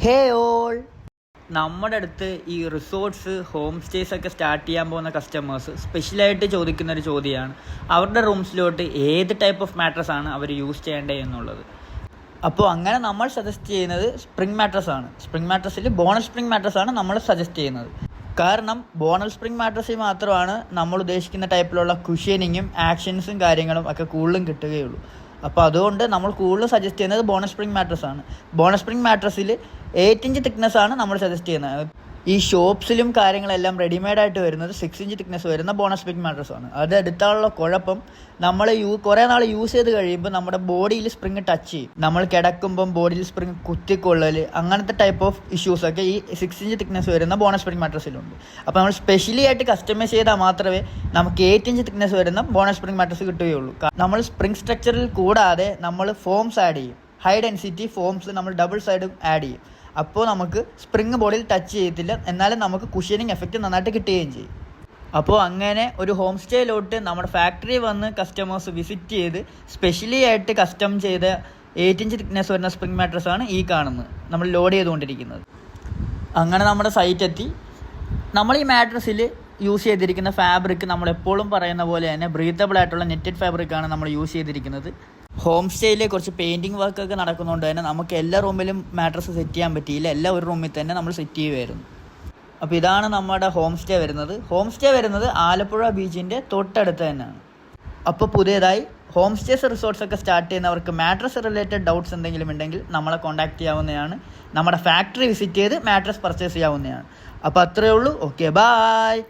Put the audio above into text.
ഹേ all, നമ്മുടെ അടുത്ത് ഈ റിസോർട്ട്സ് ഹോം സ്റ്റേസ് ഒക്കെ സ്റ്റാർട്ട് ചെയ്യാൻ പോകുന്ന കസ്റ്റമേഴ്സ് സ്പെഷ്യലായിട്ട് ചോദിക്കുന്ന ഒരു ചോദ്യമാണ് അവരുടെ റൂംസിലോട്ട് ഏത് ടൈപ്പ് ഓഫ് മാട്രസ് ആണ് അവർ യൂസ് ചെയ്യേണ്ടത് എന്നുള്ളത്. അപ്പോൾ അങ്ങനെ നമ്മൾ സജസ്റ്റ് ചെയ്യുന്നത് സ്പ്രിംഗ് മാട്രസ് ആണ്. സ്പ്രിംഗ് മാട്രസിൽ ബോണൽ സ്പ്രിംഗ് മാട്രസ് ആണ് നമ്മൾ സജസ്റ്റ് ചെയ്യുന്നത്. കാരണം ബോണൽ സ്പ്രിംഗ് മാട്രസിൽ മാത്രമാണ് നമ്മൾ ഉദ്ദേശിക്കുന്ന ടൈപ്പിലുള്ള കുഷ്യനിങ്ങും ആക്ഷൻസും കാര്യങ്ങളും ഒക്കെ കൂടുതലും കിട്ടുകയുള്ളൂ. അപ്പോൾ അതുകൊണ്ട് നമ്മൾ കൂടുതൽ സജസ്റ്റ് ചെയ്യുന്നത് ബോണൽ സ്പ്രിംഗ് മാട്രസ് ആണ്. ബോണൽ സ്പ്രിംഗ് മാട്രസിൽ 8 ഇഞ്ച് തിക്നെസ് ആണ് നമ്മൾ സജസ്റ്റ് ചെയ്യുന്നത്. ഈ ഷോപ്സിലും കാര്യങ്ങളെല്ലാം റെഡിമെയ്ഡായിട്ട് വരുന്നത് 6 ഇഞ്ച് തിക്നെസ് വരുന്ന ബോണൽ സ്പ്രിംഗ് മാട്രസ് ആണ്. അത് എടുത്താലുള്ള കുഴപ്പം, നമ്മൾ കുറേ നാൾ യൂസ് ചെയ്ത് കഴിയുമ്പോൾ നമ്മുടെ ബോഡിയിൽ സ്പ്രിങ് ടച്ച് ചെയ്യും. നമ്മൾ കിടക്കുമ്പം ബോഡിയിൽ സ്പ്രിങ് കുത്തിക്കൊള്ളൽ, അങ്ങനത്തെ ടൈപ്പ് ഓഫ് ഇഷ്യൂസൊക്കെ ഈ 6 ഇഞ്ച് തിക്നെസ് വരുന്ന ബോണൽ സ്പ്രിംഗ് മാട്രസിലുണ്ട്. അപ്പോൾ നമ്മൾ സ്പെഷ്യലി ആയിട്ട് കസ്റ്റമൈസ് ചെയ്താൽ മാത്രമേ നമുക്ക് 8 ഇഞ്ച് തിക്നെസ് വരുന്ന ബോണൽ സ്പ്രിംഗ് മാട്രസ് കിട്ടുകയുള്ളൂ. നമ്മൾ സ്പ്രിംഗ് സ്ട്രക്ചറിൽ കൂടാതെ നമ്മൾ ഫോംസ് ആഡ് ചെയ്യും. ഹൈ ഡെൻസിറ്റി ഫോംസ് നമ്മൾ ഡബിൾ സൈഡും ആഡ് ചെയ്യും. അപ്പോൾ നമുക്ക് സ്പ്രിങ് ബോഡിയിൽ ടച്ച് ചെയ്യത്തില്ല, എന്നാലും നമുക്ക് കുഷ്യനിങ് എഫക്റ്റ് നന്നായിട്ട് കിട്ടുകയും ചെയ്യും. അപ്പോൾ അങ്ങനെ ഒരു ഹോം സ്റ്റേയിലോട്ട് നമ്മുടെ ഫാക്ടറി വന്ന് കസ്റ്റമേഴ്സ് വിസിറ്റ് ചെയ്ത് സ്പെഷ്യലി ആയിട്ട് കസ്റ്റം ചെയ്ത 8 ഇഞ്ച് തിക്നെസ് വരുന്ന സ്പ്രിംഗ് മാട്രസ് ആണ് ഈ കാണുന്നത്, നമ്മൾ ലോഡ് ചെയ്തുകൊണ്ടിരിക്കുന്നത്. അങ്ങനെ നമ്മുടെ സൈറ്റ് എത്തി. നമ്മൾ ഈ മാട്രസിൽ യൂസ് ചെയ്തിരിക്കുന്ന ഫാബ്രിക് നമ്മൾ എപ്പോഴും പറയുന്ന പോലെ തന്നെ ബ്രീത്തബിൾ ആയിട്ടുള്ള നെറ്റഡ് ഫാബ്രിക്കാണ് നമ്മൾ യൂസ് ചെയ്തിരിക്കുന്നത്. ഹോം സ്റ്റേയിൽ കുറച്ച് പെയിൻറ്റിങ് വർക്കൊക്കെ നടക്കുന്നതുകൊണ്ട് തന്നെ നമുക്ക് എല്ലാ റൂമിലും മാട്രസ് സെറ്റ് ചെയ്യാൻ പറ്റിയില്ല. എല്ലാ ഒരു റൂമിൽ തന്നെ നമ്മൾ സെറ്റ് ചെയ്യുമായിരുന്നു. അപ്പോൾ ഇതാണ് നമ്മുടെ ഹോം സ്റ്റേ വരുന്നത്. ഹോം സ്റ്റേ വരുന്നത് ആലപ്പുഴ ബീച്ചിൻ്റെ തൊട്ടടുത്ത് തന്നെയാണ്. അപ്പോൾ പുതിയതായി ഹോം സ്റ്റേസ് റിസോർട്ട്സ് ഒക്കെ സ്റ്റാർട്ട് ചെയ്യുന്നവർക്ക് മാട്രസ് റിലേറ്റഡ് ഡൗട്ട്സ് എന്തെങ്കിലും ഉണ്ടെങ്കിൽ നമ്മളെ കോൺടാക്ട് ചെയ്യാവുന്നതാണ്. നമ്മുടെ ഫാക്ടറി വിസിറ്റ് ചെയ്ത് മാട്രസ് പർച്ചേസ് ചെയ്യാവുന്നതാണ്. അപ്പോൾ അത്രയേ ഉള്ളൂ. Okay, bye.